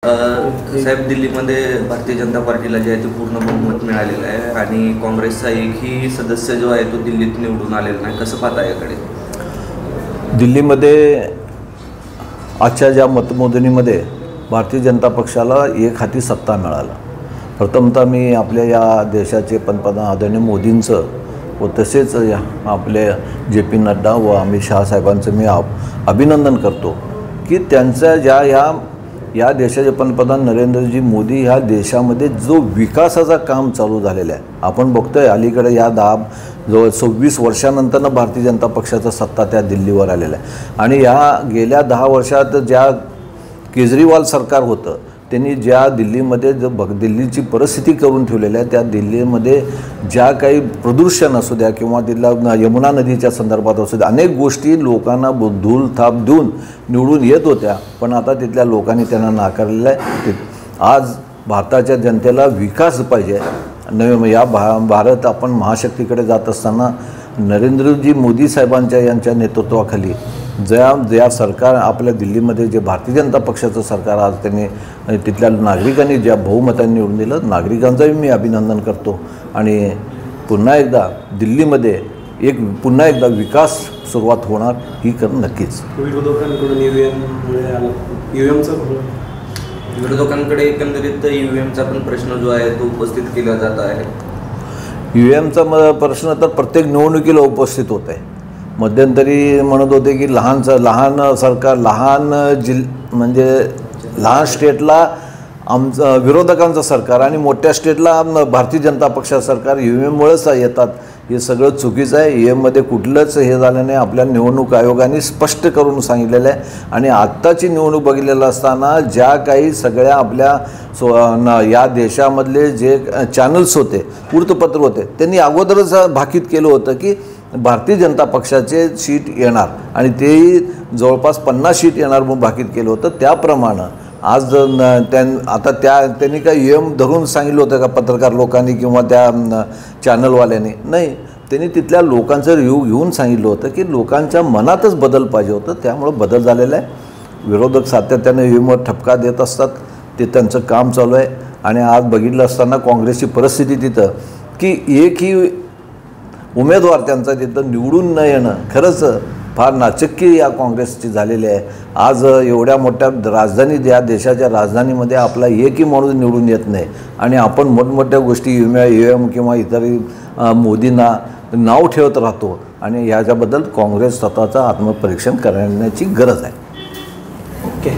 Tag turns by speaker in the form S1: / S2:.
S1: साहेब, दिल्लीमध्ये भारतीय जनता पार्टीला जे आहे ते पूर्ण बहुमत मिळालेलं आहे आणि काँग्रेसचा एकही सदस्य जो आहे तो दिल्लीत निवडून आलेला नाही. कसं पाहता याकडे?
S2: दिल्लीमध्ये आजच्या ज्या मतमोजणीमध्ये भारतीय जनता पक्षाला एक हाती सत्ता मिळाला. प्रथमतः मी आपल्या या देशाचे पंतप्रधान आदरणीय मोदींचं व तसेच आपले JP नड्डा व अमित शहा साहेबांचं मी अभिनंदन करतो की त्यांच्या या देशाचे पंतप्रधान नरेंद्रजी मोदी ह्या देशामध्ये जो विकासाचा काम चालू झालेला आहे. आपण बघतोय अलीकडे या जवळ 26 वर्षानंतरनं भारतीय जनता पक्षाचा सत्ता त्या दिल्लीवर आलेला आहे. आणि या गेल्या 10 वर्षात ज्या केजरीवाल सरकार होतं त्यांनी ज्या दिल्लीमध्ये दिल्लीची परिस्थिती करून ठेवलेली आहे, त्या दिल्लीमध्ये ज्या काही प्रदूषण असू द्या किंवा तिथल्या यमुना नदीच्या संदर्भात असू द्या, अनेक गोष्टी लोकांना धूल थाप देऊन निवडून येत होत्या, पण आता तिथल्या लोकांनी त्यांना नाकारलेलं आहे. आज भारताच्या जनतेला विकास पाहिजे. भारत आपण महाशक्तीकडे जात असताना नरेंद्रजी मोदी साहेबांच्या यांच्या नेतृत्वाखाली ज्या सरकार आपल्या दिल्लीमध्ये जे भारतीय जनता पक्षाचं सरकार आज त्यांनी तिथल्या नागरिकांनी ज्या बहुमताने निवडून दिलं, नागरिकांचंही मी अभिनंदन करतो. आणि पुन्हा एकदा दिल्लीमध्ये पुन्हा एकदा विकास सुरुवात होणार ही नक्कीच.
S1: विरोधकांकडे एकंदरीत EVMचा पण प्रश्न जो आहे तो उपस्थित केला जात आहे.
S2: EVMचा प्रश्न तर प्रत्येक निवडणुकीला उपस्थित होत आहे. मध्यंतरी म्हणत होते की लहान सरकार म्हणजे लहान स्टेटला आमचं विरोधकांचं सरकार आणि मोठ्या स्टेटला भारतीय जनता पक्षाचं सरकार EVMमुळेच येतात. हे सगळं चुकीचं आहे. EVMमध्ये कुठलंच हे झालं नाही. आपल्या निवडणूक आयोगाने स्पष्ट करून सांगितलेलं आहे. आणि आत्ताची निवडणूक बघितलेलं असताना ज्या काही सगळ्या आपल्या या देशामधले जे चॅनल्स होते, वृत्तपत्र होते, त्यांनी अगोदरच भाकीत केलं होतं की भारतीय जनता पक्षाचे सीट येणार आणि तेही जवळपास 50 सीट येणार म्हणून भाकीत केलं होतं. त्याप्रमाणे आज त्यांनी काही EVM धरून सांगितलं होतं का पत्रकार लोकांनी किंवा त्या चॅनलवाल्यांनी? नाही, त्यांनी तिथल्या लोकांचं रिव्ह्यू घेऊन सांगितलं होतं की लोकांच्या मनातच बदल पाहिजे होतं. त्यामुळं बदल झालेला आहे. विरोधक सातत्याने EVMवर ठपका देत असतात, ते त्यांचं काम चालू आहे. आणि आज बघितलं असताना काँग्रेसची परिस्थिती तिथं की एकही उमेदवार त्यांचा तिथं निवडून न येणं खरंच फार नाचक्की या काँग्रेसची झालेली आहे. आज एवढ्या मोठ्या या देशाच्या राजधानीमध्ये आपला एकही माणूस निवडून येत नाही आणि आपण मोठमोठ्या गोष्टी EVM किंवा इतरही मोदींना नाव ठेवत राहतो. आणि याच्याबद्दल काँग्रेस स्वतःचं आत्मपरीक्षण करण्याची गरज आहे.